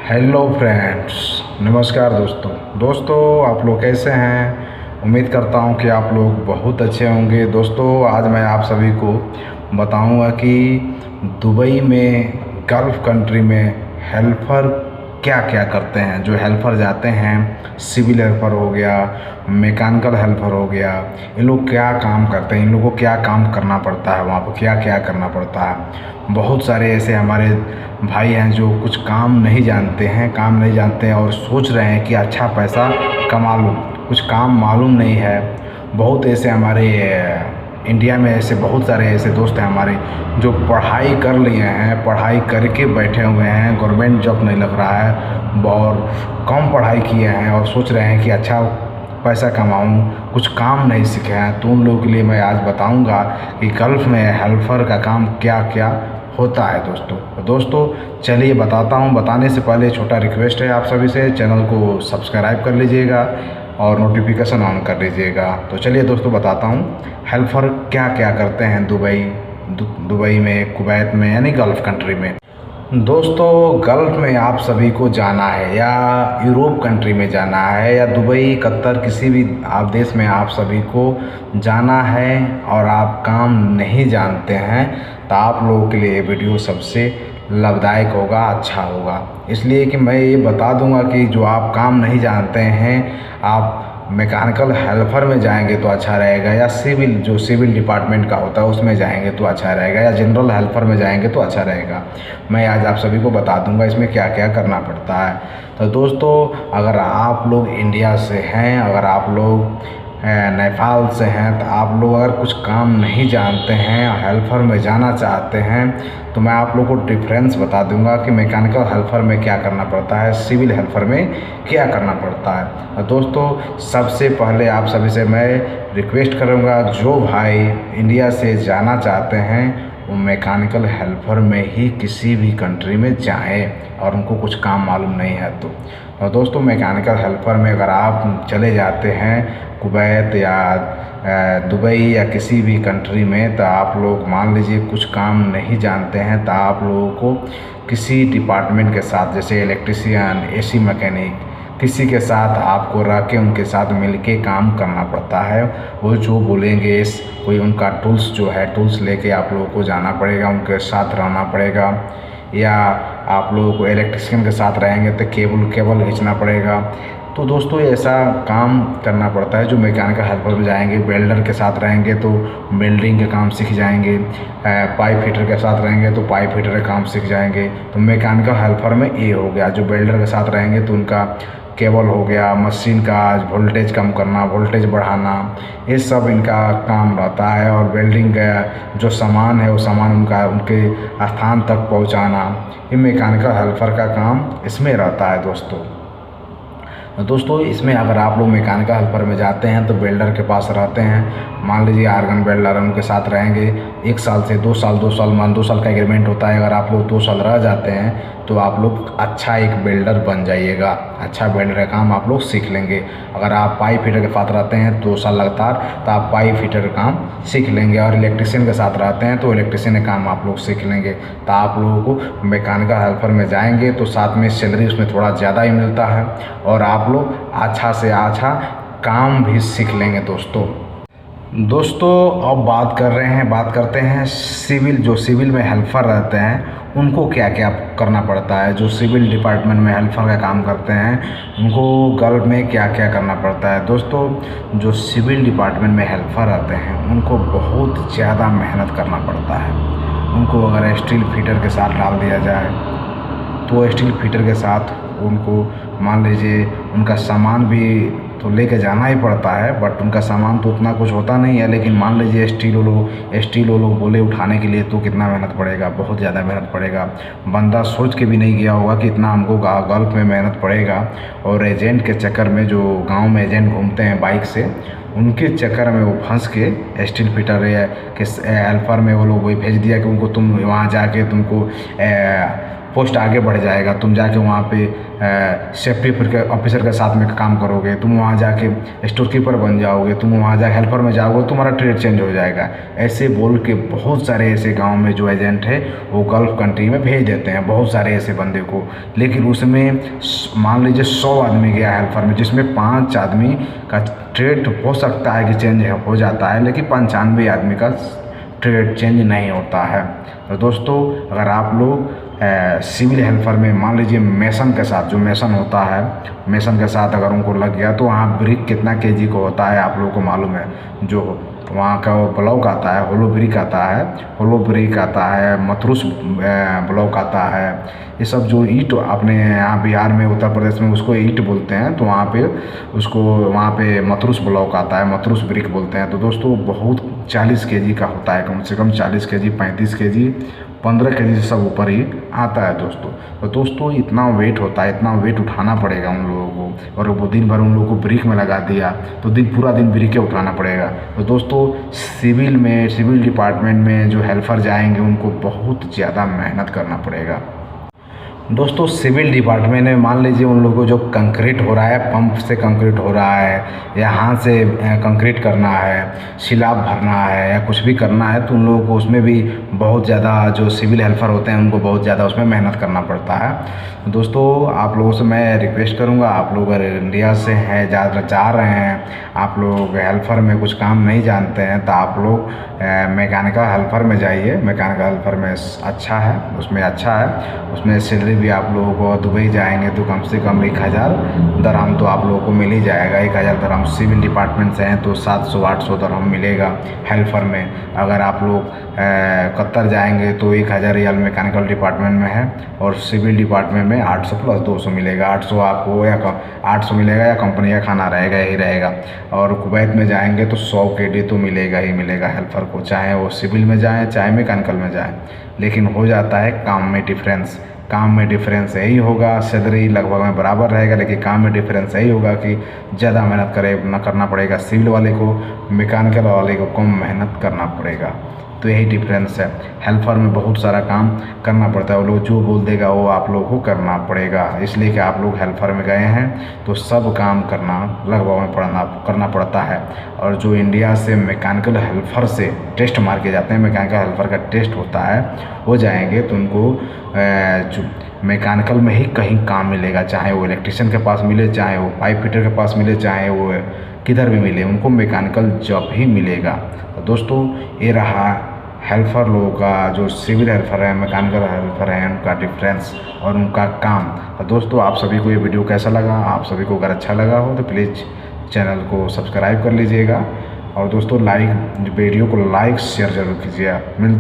Hello friends, नमस्कार दोस्तों आप लोग कैसे हैं। उम्मीद करता हूं कि आप लोग बहुत अच्छे होंगे। दोस्तों आज मैं आप सभी को बताऊंगा कि दुबई में गल्फ़ कंट्री में हेल्पर क्या क्या करते हैं। जो हेल्पर जाते हैं, सिविल हेल्पर हो गया, मैकेनिकल हेल्पर हो गया, ये लोग क्या काम करते हैं, इन लोगों को क्या काम करना पड़ता है, वहाँ पर क्या क्या करना पड़ता है। बहुत सारे ऐसे हमारे भाई हैं जो कुछ काम नहीं जानते हैं और सोच रहे हैं कि अच्छा पैसा कमा लूँ, कुछ काम मालूम नहीं है। बहुत ऐसे हमारे इंडिया में ऐसे बहुत सारे ऐसे दोस्त हैं हमारे जो पढ़ाई कर लिए हैं, पढ़ाई करके बैठे हुए हैं, गवर्नमेंट जॉब नहीं लग रहा है और कम पढ़ाई किए हैं और सोच रहे हैं कि अच्छा पैसा कमाऊं, कुछ काम नहीं सीखे हैं। तो उन लोगों के लिए मैं आज बताऊंगा कि गल्फ़ में हेल्पर का काम क्या क्या होता है। दोस्तों चलिए बताता हूँ। बताने से पहले छोटा रिक्वेस्ट है आप सभी से, चैनल को सब्सक्राइब कर लीजिएगा और नोटिफिकेशन ऑन कर लीजिएगा। तो चलिए दोस्तों बताता हूँ हेल्पर क्या क्या करते हैं दुबई में, कुवैत में, यानी गल्फ़ कंट्री में। दोस्तों गल्फ़ में आप सभी को जाना है या यूरोप कंट्री में जाना है या दुबई, कतर, किसी भी आप देश में आप सभी को जाना है और आप काम नहीं जानते हैं तो आप लोगों के लिए ये वीडियो सबसे लाभदायक होगा, अच्छा होगा। इसलिए कि मैं ये बता दूंगा कि जो आप काम नहीं जानते हैं, आप मैकेनिकल हेल्पर में जाएंगे तो अच्छा रहेगा, या सिविल डिपार्टमेंट का होता है उसमें जाएंगे तो अच्छा रहेगा, या जनरल हेल्पर में जाएंगे तो अच्छा रहेगा। मैं आज आप सभी को बता दूंगा इसमें क्या क्या करना पड़ता है। तो दोस्तों अगर आप लोग इंडिया से हैं, अगर आप लोग नेपाल से हैं, तो आप लोग अगर कुछ काम नहीं जानते हैं, हेल्पर में जाना चाहते हैं, तो मैं आप लोगों को डिफरेंस बता दूंगा कि मैकेनिकल हेल्पर में क्या करना पड़ता है, सिविल हेल्पर में क्या करना पड़ता है। और दोस्तों सबसे पहले आप सभी से मैं रिक्वेस्ट करूंगा, जो भाई इंडिया से जाना चाहते हैं वो मैकेनिकल हेल्पर में ही किसी भी कंट्री में जाएं और उनको कुछ काम मालूम नहीं है तो। और दोस्तों मैकेनिकल हेल्पर में अगर आप चले जाते हैं कुवैत या दुबई या किसी भी कंट्री में, तो आप लोग मान लीजिए कुछ काम नहीं जानते हैं तो आप लोगों को किसी डिपार्टमेंट के साथ, जैसे इलेक्ट्रीशियन, एसी मैकेनिक, किसी के साथ आपको रह के उनके साथ मिलके काम करना पड़ता है। वो जो बोलेंगे कोई उनका टूल्स जो है, टूल्स लेके आप लोगों को जाना पड़ेगा, उनके साथ रहना पड़ेगा। या आप लोगों को इलेक्ट्रीशियन के साथ रहेंगे तो केबल खींचना पड़ेगा। तो दोस्तों ऐसा काम करना पड़ता है। जो मैकेनिकल हेल्पर में जाएंगे, वेल्डर के साथ रहेंगे तो वेल्डिंग के काम सीख जाएंगे, पाइप फिटर के साथ रहेंगे तो पाइप फिटर का काम सीख जाएंगे। तो मैकेनिकल हेल्पर में ये हो गया। जो वेल्डर के साथ रहेंगे तो उनका केबल हो गया, मशीन का वोल्टेज कम करना, वोल्टेज बढ़ाना, ये सब इनका काम रहता है। और वेल्डिंग का जो सामान है वो सामान उनके स्थान तक पहुंचाना, ये मैकेनिकल हेल्पर का काम इसमें रहता है। दोस्तों इसमें अगर आप लोग मैकेनिकल हेल्पर में जाते हैं तो वेल्डर के पास रहते हैं, मान लीजिए आर्गन वेल्डर, उनके साथ रहेंगे 1 साल से 2 साल, 2 साल का एग्रीमेंट होता है। अगर आप लोग 2 साल रह जाते हैं तो आप लोग अच्छा एक वेल्डर बन जाइएगा, अच्छा वेल्डर का काम आप लोग सीख लेंगे। अगर आप पाइप फिटर के साथ रहते हैं 2 साल लगातार तो आप पाइप फिटर का काम सीख लेंगे। और इलेक्ट्रीशियन के साथ रहते हैं तो इलेक्ट्रीशियन का काम आप लोग सीख लेंगे। तो आप लोगों को मैकेनिकल हेल्पर में जाएंगे तो साथ में सैलरी उसमें थोड़ा ज़्यादा ही मिलता है और आप लोग अच्छा से अच्छा काम भी सीख लेंगे। दोस्तों अब बात करते हैं सिविल में हेल्पर रहते हैं उनको क्या क्या करना पड़ता है। जो सिविल डिपार्टमेंट में हेल्पर का काम करते हैं उनको गल्फ़ में क्या क्या करना पड़ता है। दोस्तों जो सिविल डिपार्टमेंट में हेल्पर रहते हैं उनको बहुत ज़्यादा मेहनत करना पड़ता है। उनको अगर स्टील फिटर के साथ डाल दिया जाए तो स्टील फिटर के साथ उनको मान लीजिए उनका सामान भी तो लेके जाना ही पड़ता है, बट उनका सामान तो उतना कुछ होता नहीं है। लेकिन मान लीजिए स्टील वो लोग बोले उठाने के लिए तो कितना मेहनत पड़ेगा, बहुत ज़्यादा मेहनत पड़ेगा। बंदा सोच के भी नहीं गया होगा कि इतना हमको गल्फ़ में मेहनत पड़ेगा। और एजेंट के चक्कर में, जो गाँव में एजेंट घूमते हैं बाइक से, उनके चक्कर में वो फंस के स्टील फिटर या के हेल्पर में वो लोग वही भेज दिया कि उनको तुम वहाँ जाके तुमको पोस्ट आगे बढ़ जाएगा। तुम जाके वहाँ पे सेफ्टी ऑफिसर के साथ में काम करोगे, तुम वहाँ जाके स्टोर कीपर बन जाओगे, तुम वहाँ जाके हेल्पर में जाओगे, तुम्हारा ट्रेड चेंज हो जाएगा। ऐसे बोल के बहुत सारे ऐसे गांव में जो एजेंट है वो गल्फ कंट्री में भेज देते हैं बहुत सारे ऐसे बंदे को। लेकिन उसमें मान लीजिए 100 आदमी गया हेल्पर में, जिसमें 5 आदमी का ट्रेड हो सकता है कि चेंज हो जाता है, लेकिन 95 आदमी का ट्रेड चेंज नहीं होता है। तो दोस्तों अगर आप लोग सिविल हेल्पर में मान लीजिए मेसन के साथ, जो मेसन होता है, मेसन के साथ अगर उनको लग गया तो वहाँ ब्रिक कितना केजी को होता है आप लोगों को मालूम है। जो वहाँ का ब्लॉक आता है, होलो ब्रिक आता है, होलो ब्रिक आता है, मथरुस ब्लॉक आता है। ये सब जो ईंट अपने यहाँ बिहार में, उत्तर प्रदेश में उसको ईंट बोलते हैं, तो वहाँ पे उसको वहाँ पे मथरुस ब्लॉक आता है, मथरुस ब्रिक बोलते हैं। तो दोस्तों बहुत 40 केजी का होता है, कम से कम 40 केजी, 35 केजी, 15 केजी से सब ऊपर ही आता है दोस्तों। तो दोस्तों इतना वेट होता है, इतना वेट उठाना पड़ेगा उन लोगों को, और वो दिन भर उन लोगों को ब्रिक में लगा दिया तो पूरा दिन ब्रिकें उठाना पड़ेगा। तो दोस्तों सिविल डिपार्टमेंट में जो हेल्पर जाएंगे उनको बहुत ज़्यादा मेहनत करना पड़ेगा। दोस्तों सिविल डिपार्टमेंट में मान लीजिए उन लोगों को जो कंक्रीट हो रहा है, पंप से कंक्रीट हो रहा है या हाथ से कंक्रीट करना है, सिलाब भरना है या कुछ भी करना है, तो उन लोगों को उसमें भी बहुत ज़्यादा, जो सिविल हेल्पर होते हैं उनको बहुत ज़्यादा उसमें मेहनत करना पड़ता है। तो दोस्तों आप लोगों से मैं रिक्वेस्ट करूँगा, आप लोग अगर इंडिया से हैं, ज़्यादा जा रहे हैं, आप लोग हेल्पर में कुछ काम नहीं जानते हैं, तो आप लोग मैकेनिकल हेल्पर में जाइए। मैकेनिकल हेल्पर में अच्छा है, उसमें अच्छा है, उसमें सैलरी भी आप लोगों को, दुबई जाएंगे तो कम से कम 1000 दरहम तो आप लोगों को मिल ही जाएगा। 1000 दरहम सिविल डिपार्टमेंट से हैं तो 700-800 दरहम मिलेगा हेल्पर में। अगर आप लोग कतर जाएंगे तो 1000 रियाल मैकेनिकल डिपार्टमेंट में है, और सिविल डिपार्टमेंट में 800 प्लस 200 मिलेगा। 800 आपको या 800 मिलेगा या कंपनी का खाना रहेगा, यही रहेगा। और कुवैत में जाएंगे तो 100 KD तो मिलेगा ही मिलेगा हेल्पर को, चाहे वो सिविल में जाएँ चाहे मैकेनिकल में जाएँ। लेकिन हो जाता है काम में डिफरेंस, काम में डिफरेंस यही होगा, सैलरी लगभग में बराबर रहेगा, लेकिन काम में डिफरेंस यही होगा कि ज़्यादा मेहनत करना पड़ेगा सिविल वाले को, मैकेनिकल वाले को कम मेहनत करना पड़ेगा। तो यही डिफरेंस है। हेल्पर में बहुत सारा काम करना पड़ता है, वो लोग जो बोल देगा वो आप लोग को करना पड़ेगा। इसलिए कि आप लोग हेल्पर में गए हैं तो सब काम लगभग में करना पड़ता है। और जो इंडिया से मैकेनिकल हेल्पर से टेस्ट मार के जाते हैं, मैकेनिकल हेल्पर का टेस्ट होता है, वो जाएंगे तो उनको मैकेनिकल में ही कहीं काम मिलेगा, चाहे वो इलेक्ट्रिशियन के पास मिले, चाहे वो पाइप फिटर के पास मिले, चाहे वो किधर भी मिले, उनको मैकेनिकल जॉब ही मिलेगा। तो दोस्तों ये रहा हेल्पर लोगों का, जो सिविल हेल्पर है, मैकेनिकल हेल्पर है, उनका डिफरेंस और उनका काम। तो दोस्तों आप सभी को ये वीडियो कैसा लगा? आप सभी को अगर अच्छा लगा हो तो प्लीज़ चैनल को सब्सक्राइब कर लीजिएगा, और दोस्तों वीडियो को लाइक शेयर ज़रूर कीजिएगा।